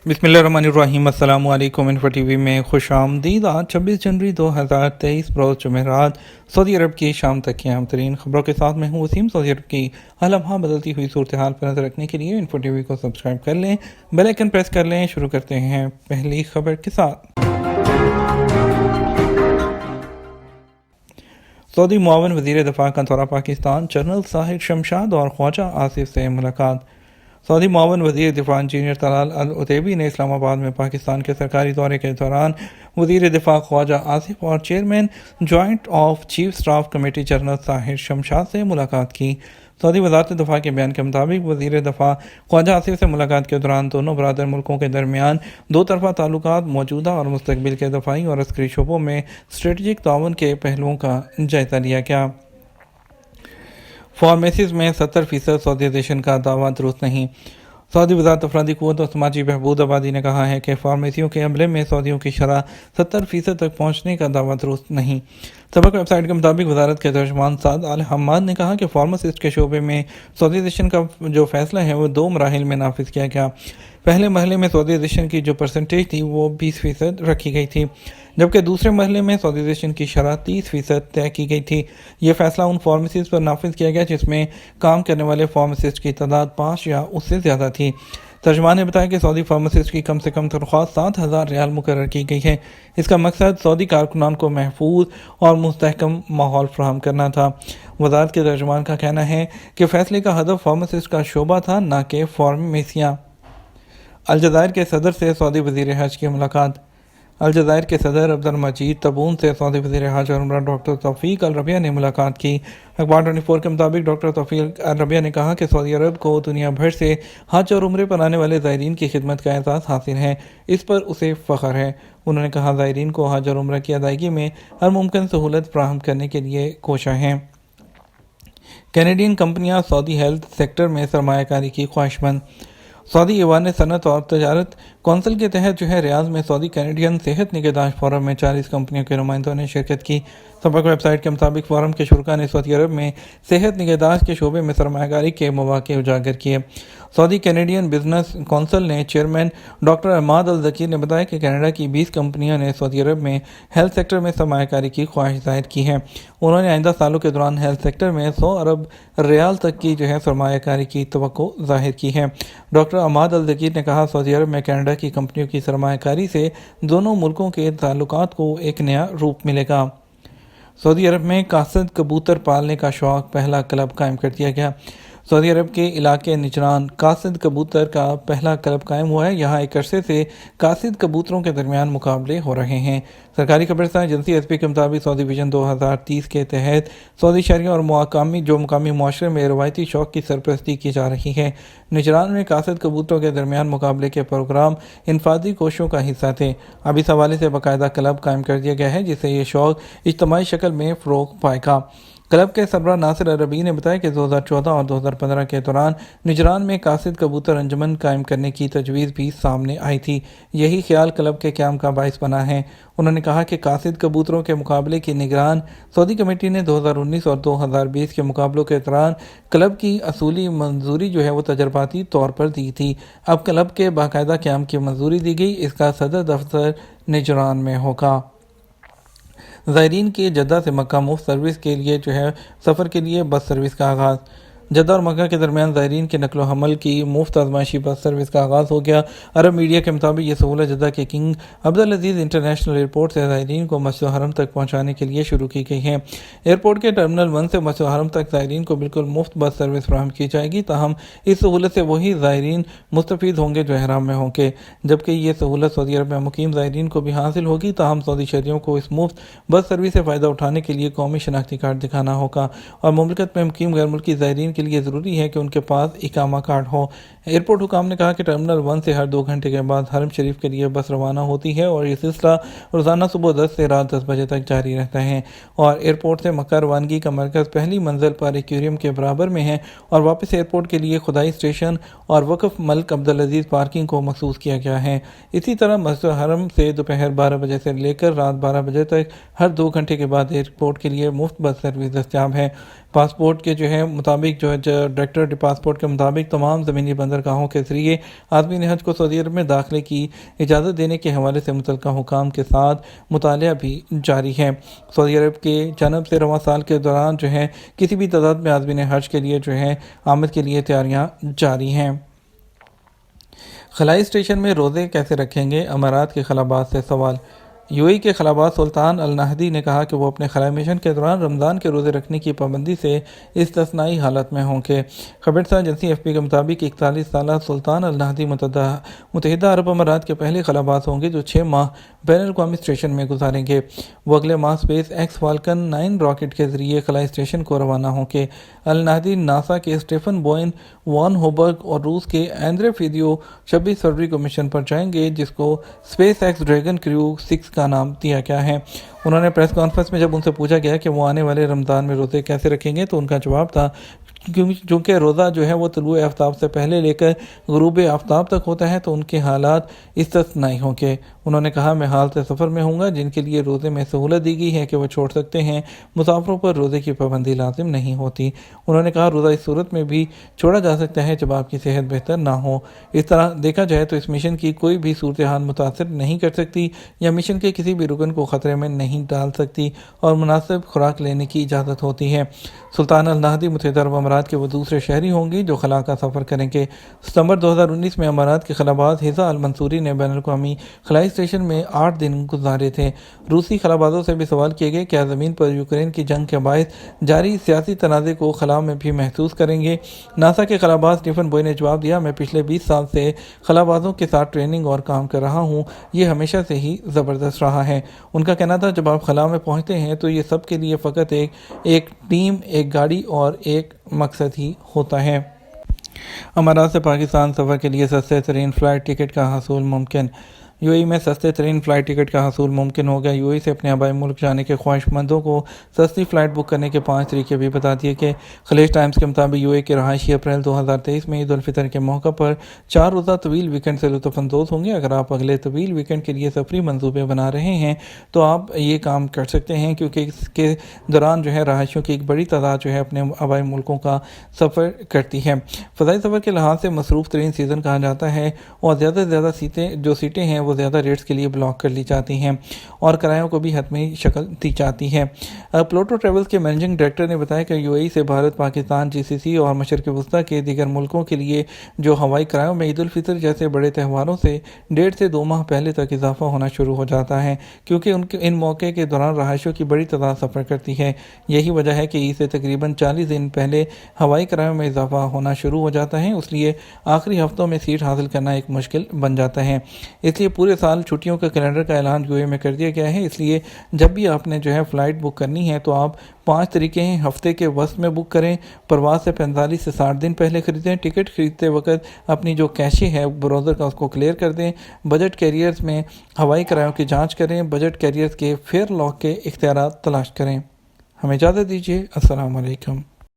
بسم اللہ الرحمن الرحیم۔ السلام علیکم۔ انفو ٹی وی میں خوش آمدید۔ آج 26 جنوری 2023 بروز جمعرات سعودی عرب کی شام تک کی اہم ترین خبروں کے ساتھ میں ہوں وسیم۔ سعودی عرب کی ہر لمحہ بدلتی ہوئی صورتحال پر نظر رکھنے کے لیے انفو ٹی وی کو سبسکرائب کر لیں، بیل آئیکن پریس کر لیں۔ شروع کرتے ہیں پہلی خبر کے ساتھ۔ سعودی معاون وزیر دفاع کا دورہ پاکستان، جنرل طاہر شمشاد اور خواجہ آصف سے ملاقات۔ سعودی معاون وزیر دفاع انجینئر طلال العتیبی نے اسلام آباد میں پاکستان کے سرکاری دورے کے دوران وزیر دفاع خواجہ آصف اور chairman joint of chief staff committee general Tahir Shamshad سے ملاقات کی۔ سعودی وزارت دفاع کے بیان کے مطابق وزیر دفاع خواجہ آصف سے ملاقات کے دوران دونوں برادر ملکوں کے درمیان دو طرفہ تعلقات، موجودہ اور مستقبل کے دفاعی اور عسکری شعبوں میں اسٹریٹجک تعاون کے پہلوؤں کا جائزہ لیا گیا۔ فارمیسز میں 70% سعودیزیشن کا دعویٰ درست نہیں۔ سعودی وزارت افرادی قوت اور سماجی بہبود آبادی نے کہا ہے کہ فارمیسیوں کے عملے میں سعودیوں کی شرح 70% تک پہنچنے کا دعویٰ درست نہیں۔ سبق ویب سائٹ کے مطابق وزارت کے ترجمان سعد الحماد نے کہا کہ فارماسسٹ کے شعبے میں سعودیزیشن کا جو فیصلہ ہے وہ 2 مراحل میں نافذ کیا گیا۔ پہلے مرحلے میں سعودیزیشن کی جو پرسنٹیج تھی وہ 20% رکھی گئی تھی، جبکہ دوسرے مرحلے میں سعودیزیشن کی شرح 30% طے کی گئی تھی۔ یہ فیصلہ ان فارمیسیز پر نافذ کیا گیا جس میں کام کرنے والے فارماسسٹ کی تعداد 5 یا اس سے زیادہ تھی۔ ترجمان نے بتایا کہ سعودی فارماسسٹ کی کم سے کم تنخواہ 7,000 ریال مقرر کی گئی ہے۔ اس کا مقصد سعودی کارکنان کو محفوظ اور مستحکم ماحول فراہم کرنا تھا۔ وزارت کے ترجمان کا کہنا ہے کہ فیصلے کا ہدف فارماسسٹ کا شعبہ تھا، نہ کہ فارمیسیاں۔ الجزائر کے صدر سے سعودی وزیر حج کی ملاقات۔ الجزائر کے صدر عبدالمجید تبون سے سعودی وزیر حج اور عمرہ ڈاکٹر توفیق الربیہ نے ملاقات کی۔ اخبار 24 کے مطابق ڈاکٹر توفیق الربیہ نے کہا کہ سعودی عرب کو دنیا بھر سے حج اور عمرے پر آنے والے زائرین کی خدمت کا اعزاز حاصل ہے، اس پر اسے فخر ہے۔ انہوں نے کہا زائرین کو حج اور عمرہ کی ادائیگی میں ہر ممکن سہولت فراہم کرنے کے لیے کوشاں ہیں۔ کینیڈین کمپنیاں سعودی ہیلتھ سیکٹر میں سرمایہ کاری کی خواہشمند۔ سعودی ایوان صنعت اور تجارت کونسل کے تحت ریاض میں سعودی کینیڈین صحت نگہداشت فورم میں 40 کمپنیوں کے نمائندوں نے شرکت کی۔ سبق ویب سائٹ کے مطابق فورم کے شرکاء نے سعودی عرب میں صحت نگہداشت کے شعبے میں سرمایہ کاری کے مواقع اجاگر کیے۔ سعودی کینیڈین بزنس کونسل نے چیئرمین ڈاکٹر عماد الذکیر نے بتایا کہ کینیڈا کی 20 کمپنیوں نے سعودی عرب میں ہیلتھ سیکٹر میں سرمایہ کاری کی خواہش ظاہر کی ہے۔ انہوں نے آئندہ سالوں کے دوران ہیلتھ سیکٹر میں 100 ارب ریال تک کی سرمایہ کاری کی توقع ظاہر کی ہے۔ ڈاکٹر عماد الذکیر نے کہا سعودی عرب میں کینیڈا کی کمپنیوں کی سرمایہ کاری سے دونوں ملکوں کے تعلقات کو ایک نیا روپ ملے گا۔ سعودی عرب میں قاصد کبوتر پالنے کا شوق پہلا کلب قائم کر دیا گیا۔ سعودی عرب کے علاقے نجران قاصد کبوتر کا پہلا کلب قائم ہوا ہے۔ یہاں ایک عرصے سے قاصد کبوتروں کے درمیان مقابلے ہو رہے ہیں۔ سرکاری خبررساں ایجنسی ایس پی کے مطابق سعودی ویژن 2030 کے تحت سعودی شہریوں اور مقامی معاشرے میں روایتی شوق کی سرپرستی کی جا رہی ہے۔ نجران میں قاصد کبوتروں کے درمیان مقابلے کے پروگرام انفرادی کوششوں کا حصہ تھے۔ اب اس حوالے سے باقاعدہ کلب قائم کر دیا گیا ہے جس سے یہ شوق اجتماعی شکل میں فروغ پائے گا۔ کلب کے سربراہ ناصر عربی نے بتایا کہ 2014 اور 2015 کے دوران نجران میں قاصد کبوتر انجمن قائم کرنے کی تجویز بھی سامنے آئی تھی۔ یہی خیال کلب کے قیام کا باعث بنا ہے۔ انہوں نے کہا کہ قاصد کبوتروں کے مقابلے کی نگران سعودی کمیٹی نے 2019 اور 2020 کے مقابلوں کے دوران کلب کی اصولی منظوری وہ تجرباتی طور پر دی تھی۔ اب کلب کے باقاعدہ قیام کی منظوری دی گئی۔ اس کا صدر دفتر نجران میں ہوگا۔ زائرین کی جدہ سے مکہ مفت سروس کے لیے سفر کے لیے بس سروس کا آغاز۔ جدہ اور مکہ کے درمیان زائرین کے نقل و حمل کی مفت آزمائشی بس سروس کا آغاز ہو گیا۔ عرب میڈیا کے مطابق یہ سہولت جدہ کے کنگ عبدالعزیز انٹرنیشنل ایئرپورٹ سے زائرین کو مسجد الحرم تک پہنچانے کے لیے شروع کی گئی ہے۔ ایئرپورٹ کے ٹرمنل 1 سے مسجد الحرم تک زائرین کو بالکل مفت بس سروس فراہم کی جائے گی، تاہم اس سہولت سے وہی زائرین مستفید ہوں گے جو احرام میں ہوں گے، جبکہ یہ سہولت سعودی عرب میں مقیم زائرین کو بھی حاصل ہوگی۔ تاہم سعودی شہریوں کو اس مفت بس سروس سے فائدہ اٹھانے کے لیے قومی شناختی کارڈ دکھانا ہوگا اور مملکت میں مقیم غیر ملکی زائرین کے لیے ضروری ہے کہ ان کے پاس اقامہ کارڈ ہو۔ ایئرپورٹ حکام نے کہا کہ ٹرمنل 1 سے ہر 2 گھنٹے کے بعد حرم شریف کے لیے بس روانہ ہوتی ہے اور یہ سلسلہ روزانہ صبح 10 سے رات 10 بجے تک جاری رہتا ہے، اور ایئرپورٹ سے مکہ روانگی کا مرکز پہلی منزل پر ایکویریم کے برابر میں ہے اور واپس ایئرپورٹ کے لیے خدائی اسٹیشن اور وقف ملک عبدالعزیز پارکنگ کو مخصوص کیا گیا ہے۔ اسی طرح مسجد الحرم سے دوپہر 12 بجے سے لے کر رات 12 بجے تک ہر 2 گھنٹے کے بعد ایئرپورٹ کے لیے مفت بس سروس دستیاب ہے۔ پاسپورٹ کے مطابق ڈائریکٹر پاسپورٹ کے مطابق تمام زمینی بندرگاہوں کے ذریعے عازمین حج کو سعودی عرب میں داخلے کی اجازت دینے کے حوالے سے متعلقہ حکام کے ساتھ مطالعہ بھی جاری ہے۔ سعودی عرب کی جانب سے رواں سال کے دوران کسی بھی تعداد میں عازمین حج کے لیے آمد کے لیے تیاریاں جاری ہیں۔ خلائی اسٹیشن میں روزے کیسے رکھیں گے؟ امارات کے خلاباز سے سوال۔ یو اے کے خلاباز سلطان النہدی نے کہا کہ وہ اپنے خلائی مشن کے دوران رمضان کے روزے رکھنے کی پابندی سے استثنائی حالت میں ہوں گے۔ خبررساں ایجنسی ایف پی کے مطابق 41 سالہ سلطان النہدی متحدہ عرب امارات کے پہلے خلاباز ہوں گے جو 6 ماہ بین الاقوامی اسٹیشن میں گزاریں گے۔ وہ اگلے ماہ اسپیس ایکس فالکن 9 راکٹ کے ذریعے خلائی اسٹیشن کو روانہ ہوں گے۔ النہدی ناسا کے اسٹیفن بوئن وان ہوبرگ اور روس کے ایندرے فیدیو 26 فروری کو مشن پر جائیں گے جس کو اسپیس ایکس ڈریگن کریو 6 کا نام دیا گیا ہے۔ انہوں نے پریس کانفرنس میں جب ان سے پوچھا گیا کہ وہ آنے والے رمضان میں روزے کیسے رکھیں گے تو ان کا جواب تھا چونکہ روزہ وہ طلوع آفتاب سے پہلے لے کر غروب آفتاب تک ہوتا ہے تو ان کے حالات استثنائی ہوں گے۔ انہوں نے کہا میں حالت سفر میں ہوں گا جن کے لیے روزے میں سہولت دی گئی ہے کہ وہ چھوڑ سکتے ہیں، مسافروں پر روزے کی پابندی لازم نہیں ہوتی۔ انہوں نے کہا روزہ اس صورت میں بھی چھوڑا جا سکتا ہے جب آپ کی صحت بہتر نہ ہو۔ اس طرح دیکھا جائے تو اس مشن کی کوئی بھی صورتحال متاثر نہیں کر سکتی یا مشن کے کسی بھی رکن کو خطرے میں نہیں ڈال سکتی اور مناسب خوراک لینے کی اجازت ہوتی ہے۔ سلطان النہدی متحدہ عرب امارات کے وہ دوسرے شہری ہوں گے جو خلا کا سفر کریں گے۔ ستمبر 2019 میں امارات کے خلاباز حذا المنصوری نے بین الاقوامی خلائی اسٹیشن میں 8 دن گزارے تھے۔ روسی خلابازوں سے بھی سوال کیے گئے کیا زمین پر یوکرین کی جنگ کے باعث جاری سیاسی تنازع کو خلا میں بھی محسوس کریں گے؟ ناسا کے خلاباز اسٹیفن بوئے نے جواب دیا میں پچھلے 20 سال سے خلابازوں کے ساتھ ٹریننگ اور کام کر رہا ہوں، یہ ہمیشہ سے ہی زبردست رہا ہے۔ ان کا کہنا تھا جب آپ خلا میں پہنچتے ہیں تو یہ سب کے لیے فقط ایک ٹیم، ایک گاڑی اور ایک مقصد ہی ہوتا ہے۔ امارات سے پاکستان سفر کے لیے سستے ترین فلائٹ ٹکٹ کا حصول ممکن۔ یو اے میں سستے ترین فلائٹ ٹکٹ کا حصول ممکن ہو گیا۔ یو اے سے اپنے آبائی ملک جانے کے خواہش مندوں کو سستی فلائٹ بک کرنے کے 5 طریقے بھی بتا دیے کہ خلیج ٹائمز کے مطابق یو اے کے رہائشی اپریل 2023 میں عید الفطر کے موقع پر 4 روزہ طویل ویکنڈ سے لطف اندوز ہوں گے۔ اگر آپ اگلے طویل ویکنڈ کے لیے سفری منصوبے بنا رہے ہیں تو آپ یہ کام کر سکتے ہیں کیونکہ اس کے دوران رہائشیوں کی ایک بڑی تعداد اپنے آبائی ملکوں کا سفر کرتی ہے۔ فضائی سفر کے لحاظ سے مصروف ترین سیزن کہا جاتا ہے اور زیادہ سے زیادہ سیٹیں ہیں وہ زیادہ ریٹس کے لیے بلاک کر لی جاتی ہیں اور کرایوں کو بھی حتمی شکل دی جاتی ہے۔ پلوٹو ٹریولز کے مینیجنگ ڈائریکٹر نے بتایا کہ یو اے سے بھارت، پاکستان، جی سی سی اور مشرق وسطیٰ کے دیگر ملکوں کے لیے جو ہوائی کرایوں میں عید الفطر جیسے بڑے تہواروں سے 1.5 سے 2 ماہ پہلے تک اضافہ ہونا شروع ہو جاتا ہے کیونکہ ان موقع کے دوران رہائشیوں کی بڑی تعداد سفر کرتی ہے۔ یہی وجہ ہے کہ عید سے تقریباً 40 دن پہلے ہوائی کرایوں میں اضافہ ہونا شروع ہو جاتا ہے، اس لیے آخری ہفتوں میں سیٹ حاصل کرنا ایک مشکل بن جاتا ہے۔ اس لیے پورے سال چھٹیوں کا کیلنڈر کا اعلان یو اے میں کر دیا گیا ہے، اس لیے جب بھی آپ نے فلائٹ بک کرنی ہے تو آپ 5 طریقے ہیں۔ ہفتے کے وسط میں بک کریں، پرواز سے 45 سے 60 دن پہلے خریدیں، ٹکٹ خریدتے وقت اپنی جو کیشے ہے براؤزر کا اس کو کلیئر کر دیں، بجٹ کیریئرز میں ہوائی کرایوں کی جانچ کریں، بجٹ کیریئرز کے فیئر لاک کے اختیارات تلاش کریں۔ ہمیں اجازت دیجیے، السلام علیکم۔